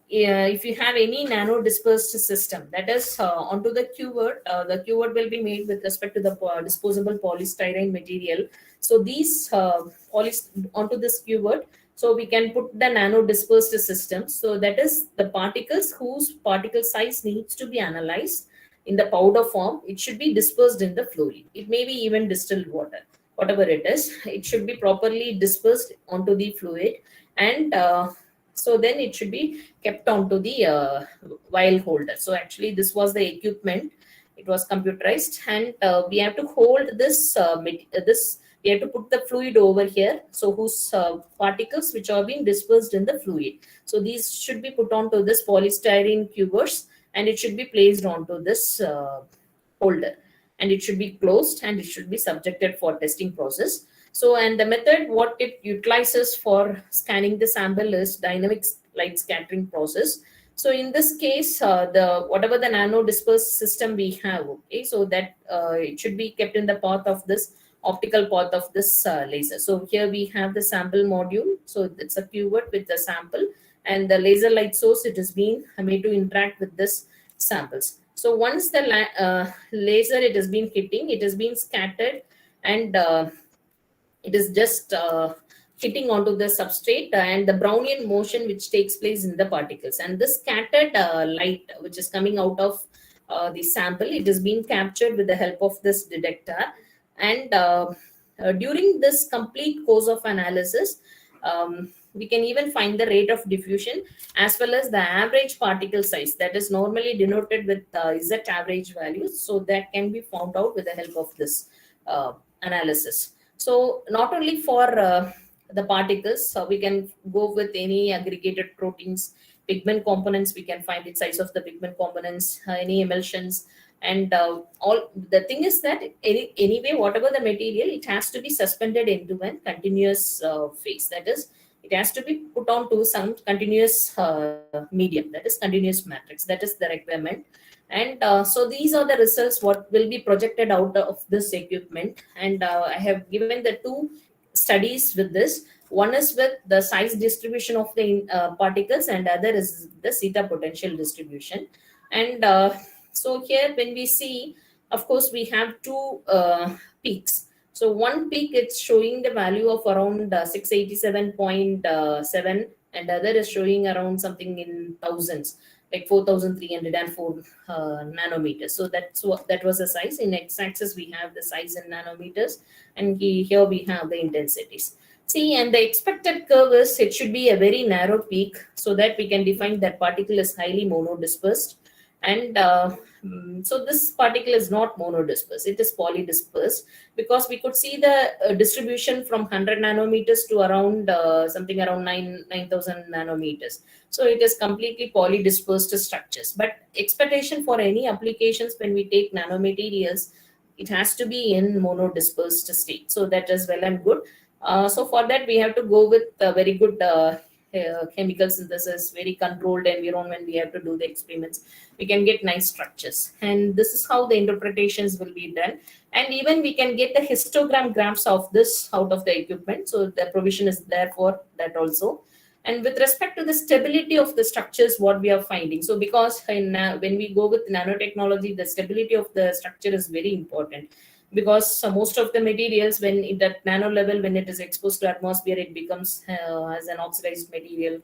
if you have any nano dispersed system, that is onto the cuvette, the cuvette will be made with respect to the disposable polystyrene material. So these onto this cuvette, so we can put the nano dispersed system. So that is the particles whose particle size needs to be analyzed in the powder form. It should be dispersed in the fluid. It may be even distilled water, whatever it is. It should be properly dispersed onto the fluid, and so then it should be kept onto the vial holder. So actually this was the equipment. It was computerized, and we have to hold this, we have to put the fluid over here. So whose particles which are being dispersed in the fluid. So these should be put onto this polystyrene cuvettes, and it should be placed onto this holder, and it should be closed, and it should be subjected for testing process. So, and the method what it utilizes for scanning the sample is dynamic light scattering process. So in this case, the whatever the nano dispersed system we have, okay, so that it should be kept in the path of this optical path of this laser. So here we have the sample module. So it's a cuvette with the sample, and the laser light source, it is being made to interact with this samples. So once the laser it has been hitting, it has been scattered, and it is just hitting onto the substrate, and the Brownian motion which takes place in the particles, and this scattered light which is coming out of the sample, it is being captured with the help of this detector. And during this complete course of analysis, We can even find the rate of diffusion as well as the average particle size that is normally denoted with Z average values. So that can be found out with the help of this analysis. So not only for the particles, we can go with any aggregated proteins, pigment components, we can find the size of the pigment components, any emulsions, and all. The thing is that anyway, whatever the material, it has to be suspended into a continuous phase. That is, it has to be put on to some continuous medium, that is continuous matrix. That is the requirement. And so these are the results what will be projected out of this equipment. And I have given the two studies with this. One is with the size distribution of the particles, and other is the zeta potential distribution. And so here when we see, of course, we have two peaks. So one peak, it's showing the value of around 687.7, and other is showing around something in thousands, like 4,304 nanometers. So that was the size. In x-axis we have the size in nanometers, and here we have the intensities. See, and the expected curve is, it should be a very narrow peak so that we can define that particle is highly monodispersed. And so this particle is not monodispersed, it is polydispersed, because we could see the distribution from 100 nanometers to around something around 9,000 nanometers. So it is completely polydispersed structures. But expectation for any applications when we take nanomaterials, it has to be in monodispersed state. So that is well and good. So for that, we have to go with very good chemical synthesis, very controlled environment. We have to do the experiments. We can get nice structures, and this is how the interpretations will be done. And even we can get the histogram graphs of this out of the equipment. So the provision is there for that also. And with respect to the stability of the structures, what we are finding. So because when we go with nanotechnology, the stability of the structure is very important, because most of the materials, when at nano level, when it is exposed to atmosphere, it becomes as an oxidized material.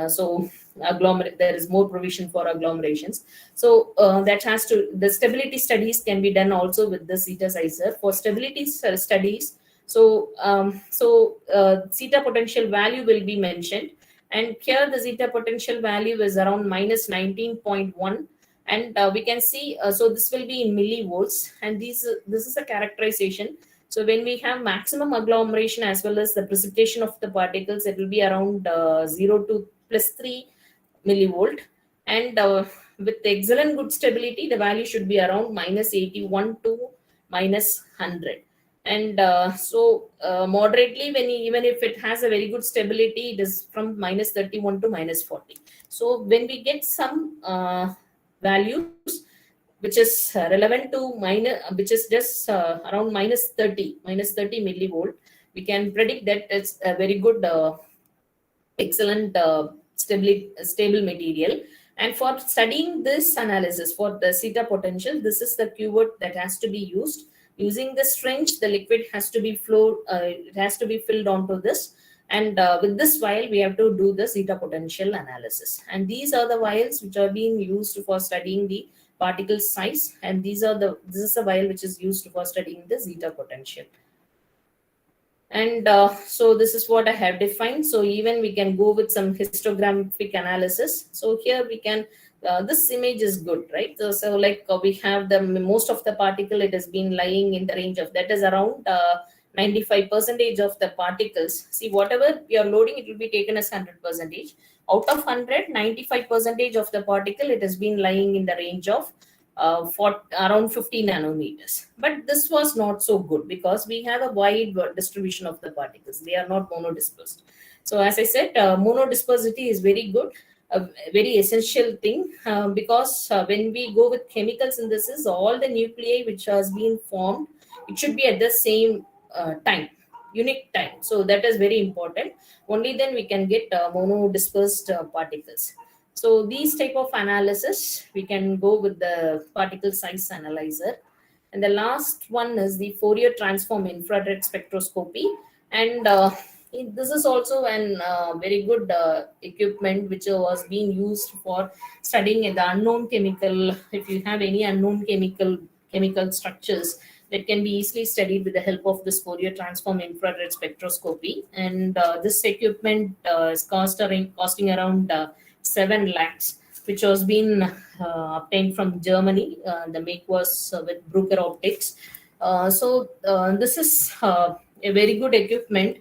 So there is more provision for agglomerations. So that has to, the stability studies can be done also with the zeta sizer for stability studies. So zeta potential value will be mentioned, and here the zeta potential value is around minus 19.1. And we can see, so this will be in millivolts, and this is a characterization. So when we have maximum agglomeration as well as the precipitation of the particles, it will be around 0 to plus 3 millivolt. And with excellent good stability, the value should be around minus 81 to minus 100. And moderately, even if it has a very good stability, it is from minus 31 to minus 40. So when we get some values which is relevant to which is just around minus 30 millivolt, we can predict that it's a very good excellent stable material. And for studying this analysis for the zeta potential, this is the keyword that has to be used. Using the syringe, the liquid has to be flowed, it has to be filled onto this. And with this vial, we have to do the zeta potential analysis. And these are the vials which are being used for studying the particle size. And this is the vial which is used for studying the zeta potential. And so this is what I have defined. So even we can go with some histographic analysis. So here we can, this image is good, right? So like we have the most of the particle, it has been lying in the range of, that is around 95% of the particles. See, whatever we are loading, it will be taken as 100%. Out of 100, 95% of the particle, it has been lying in the range of around 50 nanometers. But this was not so good because we have a wide distribution of the particles. They are not monodispersed. So as I said, monodispersity is very good, a very essential thing, because when we go with chemical synthesis, all the nuclei which has been formed, it should be at the same time, unique time. So that is very important. Only then we can get monodispersed particles. So these type of analysis, we can go with the particle size analyzer. And the last one is the Fourier transform infrared spectroscopy. And this is also an very good equipment which was being used for studying the unknown chemical. If you have any unknown chemical structures, that can be easily studied with the help of this Fourier transform infrared spectroscopy. And this equipment is costing around 7 lakhs, which was been obtained from Germany. The make was with Bruker Optics. This is a very good equipment.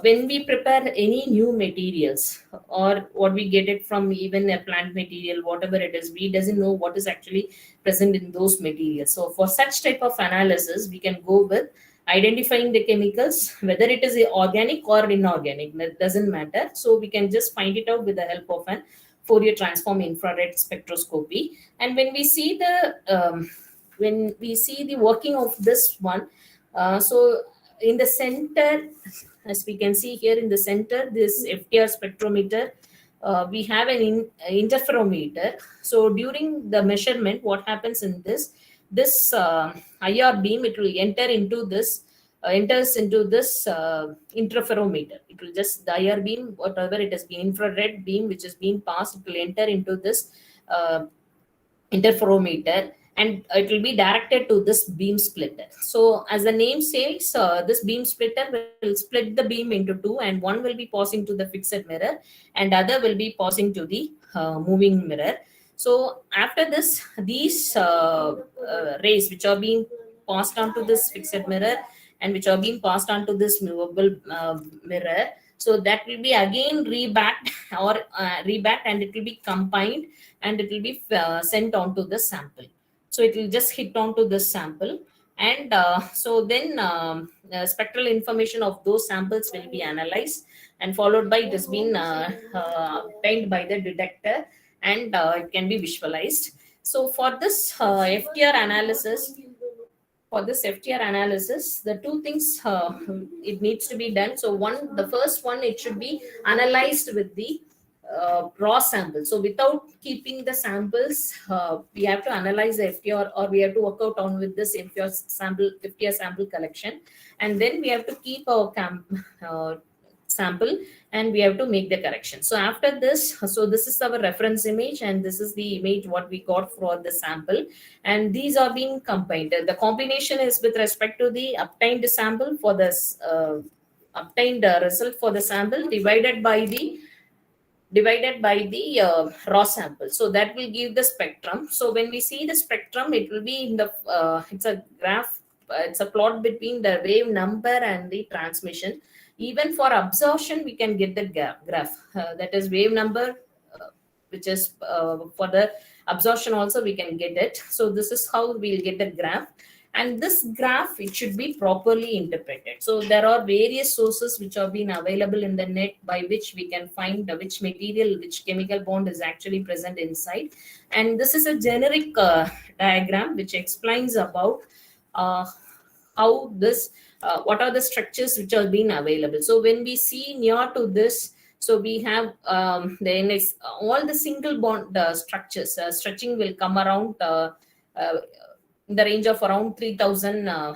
When we prepare any new materials, or what we get it from even a plant material, whatever it is, we doesn't know what is actually present in those materials. So for such type of analysis, we can go with identifying the chemicals, whether it is organic or inorganic, that doesn't matter. So we can just find it out with the help of an Fourier transform infrared spectroscopy. And when we see the working of this one, so in the center, as we can see here in the center, this FTR spectrometer, we have an interferometer. So during the measurement, what happens in this IR beam, it will enter into this enters into this interferometer. It will just, the IR beam, whatever it has been, infrared beam which is being passed, it will enter into this interferometer, and it will be directed to this beam splitter. So as the name says, this beam splitter will split the beam into two, and one will be passing to the fixed mirror and other will be passing to the moving mirror. So after this, these rays which are being passed on to this fixed mirror and which are being passed on to this movable mirror, so that will be again rebacked and it will be combined and it will be sent on to the sample. So it will just hit onto this sample, and so then spectral information of those samples will be analyzed, and followed by it has been obtained by the detector, and it can be visualized. So for this FTR analysis, the two things it needs to be done. So the first one, it should be analyzed with the raw sample. So without keeping the samples, we have to analyze the FTR, or we have to work out on with this FTR sample collection, and then we have to keep our sample and we have to make the correction. So after this, so this is our reference image, and this is the image what we got for the sample, and these are being combined. The combination is with respect to the obtained sample for this obtained result for the sample divided by the raw sample. So that will give the spectrum. So when we see the spectrum, it will be in the it's a graph, it's a plot between the wave number and the transmission. Even for absorption, we can get the graph, that is wave number, which is for the absorption also we can get it. So this is how we'll get the graph. And this graph, it should be properly interpreted. So there are various sources which have been available in the net by which we can find which material, which chemical bond is actually present inside. And this is a generic diagram which explains about how this, what are the structures which are being available. So when we see near to this, so we have all the single bond structures, stretching will come around in the range of around 3000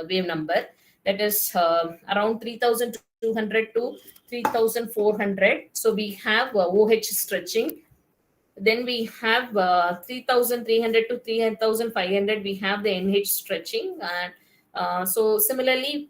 wave number, that is around 3200 to 3400. So we have OH stretching, then we have 3300 to 3500, we have the NH stretching, and so similarly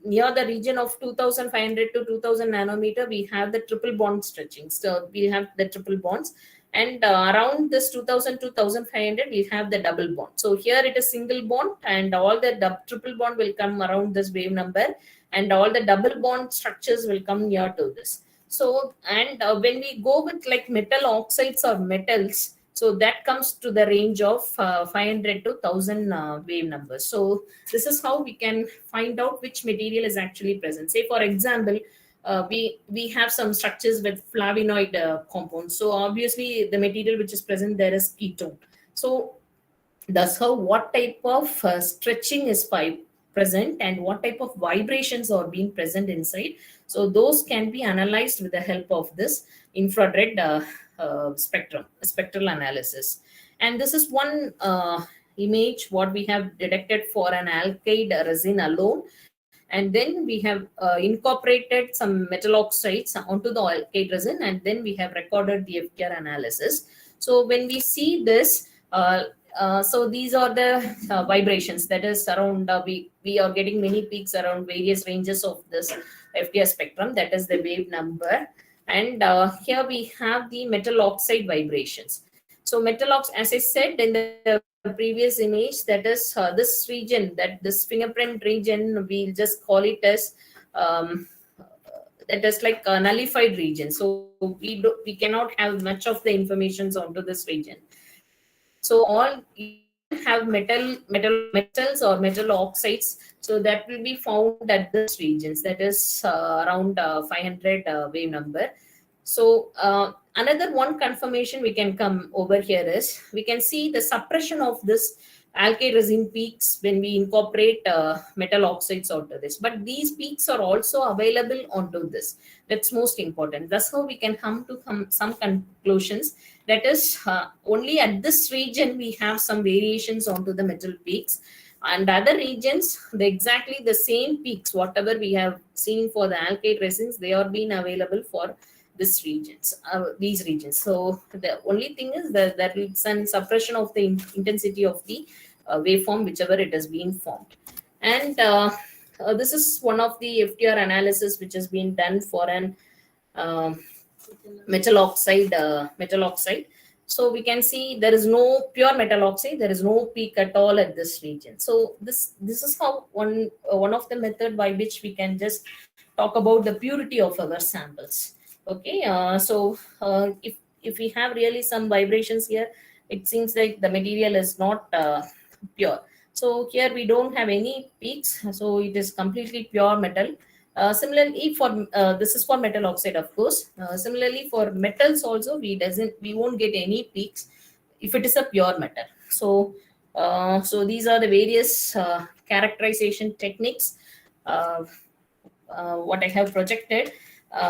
near the region of 2500 to 2000 nanometer, we have the triple bond stretching. So we have the triple bonds, and around this 2000 to 1500 we have the double bond. So here it is single bond, and all the triple bond will come around this wave number, and all the double bond structures will come near to this. So, and when we go with like metal oxides or metals, so that comes to the range of 500 to 1000 wave numbers. So this is how we can find out which material is actually present. Say for example, we have some structures with flavonoid compounds. So obviously the material which is present there is ketone. So that's how what type of stretching is present and what type of vibrations are being present inside. So those can be analyzed with the help of this infrared spectral analysis. And this is one image what we have detected for an alkyd resin alone. And then we have incorporated some metal oxides onto the alkyd resin, and then we have recorded the FTR analysis. So when we see this, So these are the vibrations that is around, we are getting many peaks around various ranges of this FTR spectrum, that is the wave number. And here we have the metal oxide vibrations. So metal oxide, as I said in the previous image, that is this region, that this fingerprint region, we'll just call it as that is like a nullified region. So we cannot have much of the informations onto this region. So all you have metals or metal oxides. So that will be found at this regions, that is around 500 wave number. So another one confirmation we can come over here is we can see the suppression of this alkyd resin peaks when we incorporate metal oxides onto this. But these peaks are also available onto this. That's most important. That's how we can come to some conclusions. That is only at this region we have some variations onto the metal peaks, and other regions exactly the same peaks whatever we have seen for the alkyd resins, they are being available for these regions. So the only thing is that there is some suppression of the intensity of the waveform whichever it has been formed. And this is one of the FTR analysis which has been done for an metal oxide. So we can see there is no pure metal oxide, there is no peak at all at this region. So this is how one of the method by which we can just talk about the purity of our samples. Okay, if we have really some vibrations here, it seems like the material is not pure. So here we don't have any peaks, so it is completely pure metal. Similarly, for this is for metal oxide, of course. Similarly, for metals also, we won't get any peaks if it is a pure metal. So these are the various characterization techniques what I have projected.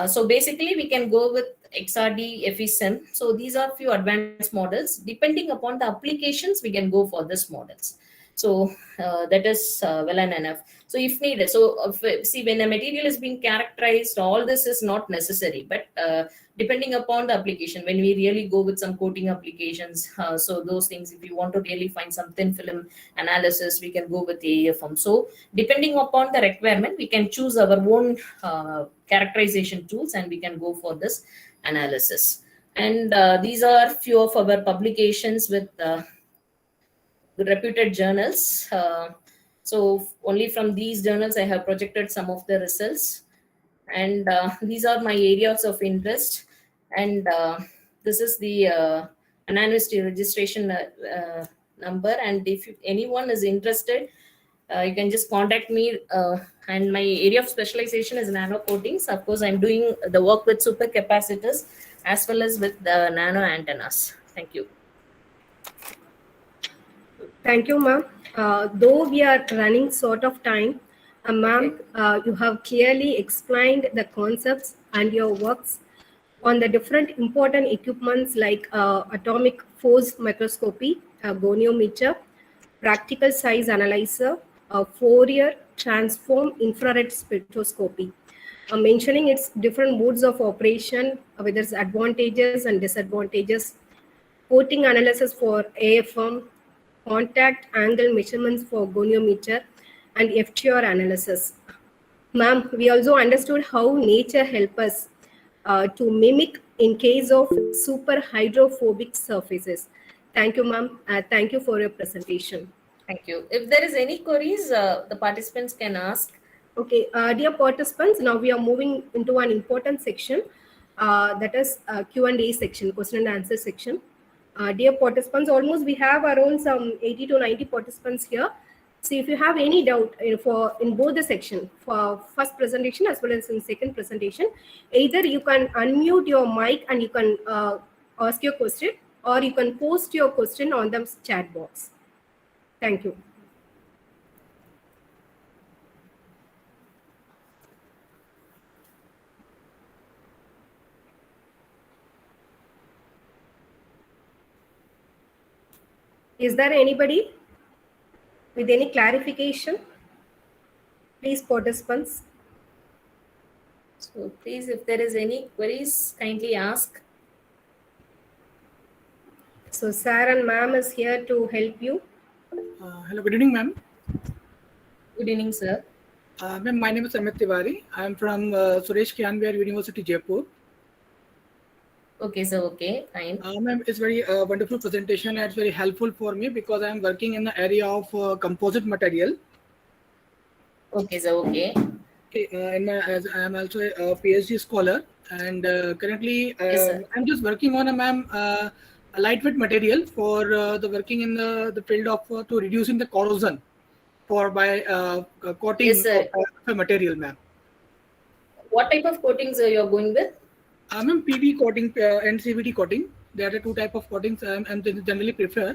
So basically, we can go with XRD, FESIM. So these are few advanced models. Depending upon the applications, we can go for this models. So that is well and enough. So if needed, so see, when a material is being characterized, all this is not necessary. But depending upon the application, when we really go with some coating applications, so those things, if you want to really find some thin film analysis, we can go with the AFM. So depending upon the requirement, we can choose our own characterization tools and we can go for this analysis. And these are few of our publications with reputed journals. So only from these journals I have projected some of the results, and these are my areas of interest. And this is the anonymity registration number, and if anyone is interested, you can just contact me. And my area of specialization is nano coatings. Of course, I'm doing the work with supercapacitors as well as with the nano antennas. Thank you. Thank you, ma'am. Though we are running short of time, ma'am, you have clearly explained the concepts and your works on the different important equipments like atomic force microscopy, goniometer, practical size analyzer, Fourier transform infrared spectroscopy, mentioning its different modes of operation, with its advantages and disadvantages, coating analysis for AFM, contact angle measurements for goniometer, and FTR analysis. Ma'am, we also understood how nature helps us to mimic in case of super hydrophobic surfaces. Thank you, ma'am. Thank you for your presentation. Thank you. If there is any queries, the participants can ask. Okay, dear participants, now we are moving into an important section, that is Q&A section, question and answer section. Dear participants, almost we have around some 80 to 90 participants here. So if you have any doubt in both the section, for first presentation as well as in second presentation, either you can unmute your mic and you can ask your question, or you can post your question on the chat box. Thank you. Is there anybody with any clarification? Please, participants. So please, if there is any queries, kindly ask. So sir and ma'am is here to help you. Hello, good evening, ma'am. Good evening, sir. Ma'am, my name is Amit Tiwari. I am from Suresh Kianwar University, Jaipur. Okay, sir. Okay, fine. Ma'am, it's very wonderful presentation and it's very helpful for me because I am working in the area of composite material. Okay, sir. Okay. Okay, as I am also a PhD scholar, and currently Yes, sir. I'm just working on a lightweight material for the working in the field of to reducing the corrosion for by coating Yes, sir. of the material, ma'am. What type of coatings you're going with? Ma'am, PV coating and CVT coating. There are the two type of coatings I'm generally prefer.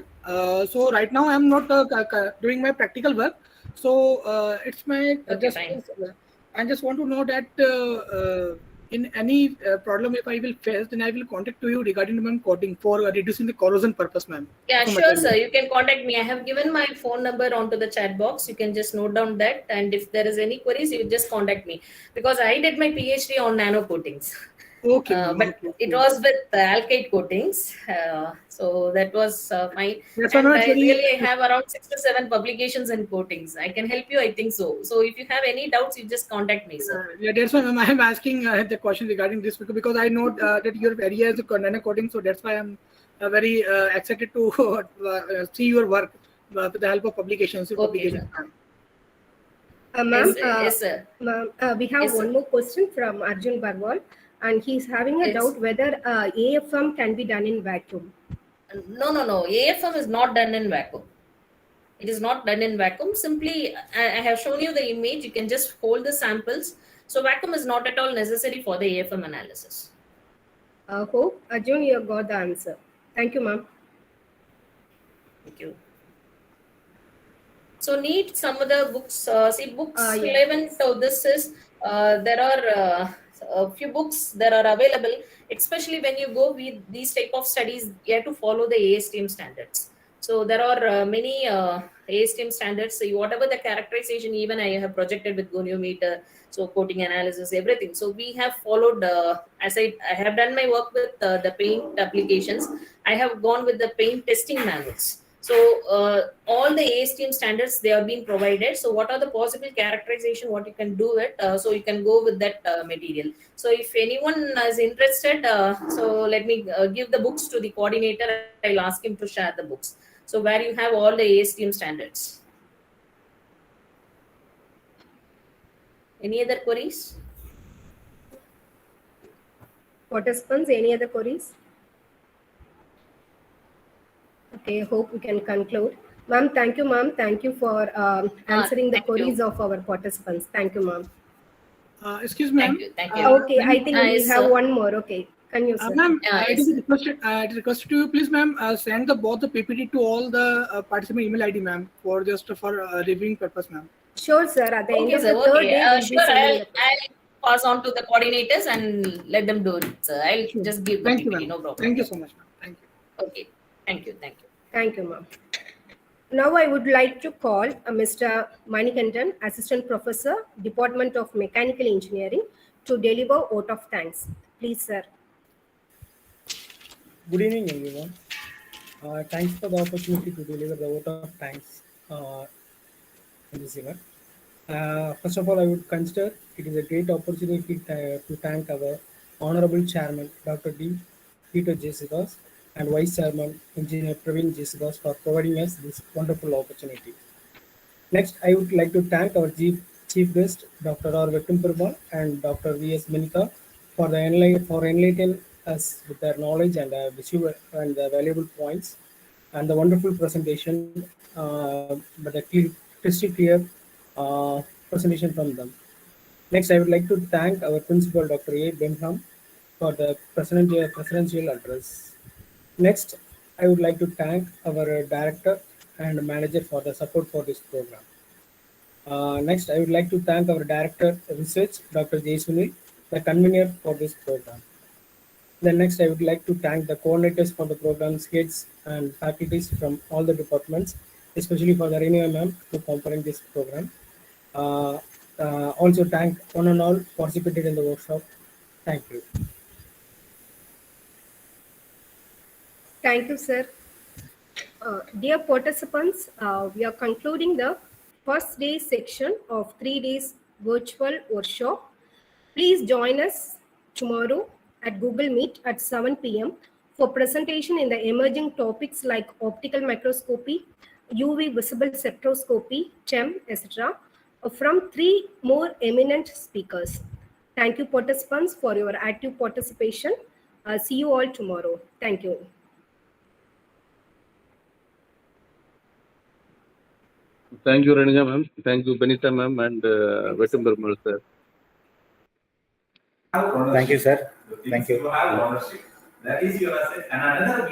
So right now I'm not doing my practical work. So it's my Okay, fine. I just want to know that in any problem if I will face, then I will contact to you regarding the coating for reducing the corrosion purpose, ma'am. Yeah, for sure, material. sir. You can contact me. I have given my phone number onto the chat box. You can just note down that. And if there is any queries, you just contact me. Because I did my PhD on nano coatings. Okay, ma'am. But Okay. it was with alkyd coatings. So that was fine. That's why And it's I very really have around 6 to 7 publications in coatings. I can help you, I think so. So if you have any doubts, you just contact me, sir. yeah, that's why ma'am, I'm asking the question regarding this because I know that your area is nano coating, so that's why I'm very excited to see your work with the help of publications. Okay, sir. Ma'am, Yes, sir. ma'am, we have Yes, sir. one more question from Arjun Barwal, and he's having a Yes. doubt whether AFM can be done in vacuum. No, no, no. AFM is not done in vacuum. It is not done in vacuum. Simply, I have shown you the image. You can just hold the samples. So vacuum is not at all necessary for the AFM analysis. Hope Arjun, you got the answer. Thank you, ma'am. Thank you. So need some of the books. See, books Yeah. 11. So this is there are a few books that are available. Especially when you go with these type of studies, you have to follow the ASTM standards. So there are many ASTM standards. So whatever the characterization, even I have projected with goniometer, so coating analysis, everything. So we have followed. As I have done my work with the paint applications. I have gone with the paint testing manuals. So all the ASTM standards, they are being provided. So what are the possible characterization, what you can do it, so you can go with that material. So if anyone is interested, so let me give the books to the coordinator. I'll ask him to share the books. So where you have all the ASTM standards. Any other queries? Participants, any other queries? Okay, hope we can conclude. Ma'am, thank you, ma'am. Thank you for answering the thank you. queries of our participants. Thank you, ma'am. Excuse me, ma'am. Thank you. Thank you. Okay, I think we yes, have sir. one more. Okay, can you, sir? Ma'am, yes, it is requested. Requested to you, please, ma'am, send both the PPT to all the participant email ID, ma'am, for just for reviewing purpose, ma'am. Sure, sir. At the end Okay, of sir. the third Okay. day, we'll be Sure. sending the I'll pass on to the coordinators and let them do it, sir. I'll Sure. just give the Thank you, PPT. ma'am. No problem. Thank you so much, ma'am. Thank you. Okay. Thank you. Thank you. Thank you, ma'am. Now I would like to call Mr. Manikandan, Assistant Professor, Department of Mechanical Engineering, to deliver vote of thanks. Please, sir. Good evening, everyone. Thanks for the opportunity to deliver the vote of thanks in this event. First of all, I would consider it is a great opportunity to thank our Honorable Chairman, Dr. D. Peter Jessigas, and Vice Chairman, Engineer Praveen Jessigas, for providing us this wonderful opportunity. Next, I would like to thank our chief guest, Dr. R. Vettumperumal and Dr. V.S. Menika, for enlightening us with their knowledge and visual and the valuable points and the wonderful presentation, but a crystal clear presentation from them. Next, I would like to thank our principal, Dr. A. Benham, for the presidential address. Next, I would like to thank our director and manager for the support for this program. Next, I would like to thank our director of research, Dr. J. Sunil, the convener for this program. Then next, I would like to thank the coordinators for the program's heads and faculties from all the departments, especially for the Renu ma'am to accompany this program. Also thank one and all participated in the workshop. Thank you. Thank you, sir. Dear participants, we are concluding the first day section of 3 days virtual workshop. Please join us tomorrow at Google Meet at 7 p.m. for presentation in the emerging topics like optical microscopy, UV visible spectroscopy, TEM, etc. from 3 more eminent speakers. Thank you participants for your active participation. See you all tomorrow. Thank you. Thank you, Renuka ma'am. Thank you, Benita ma'am, and Vetumbermal sir. Thank you, sir. Thank you. That is your asset. And another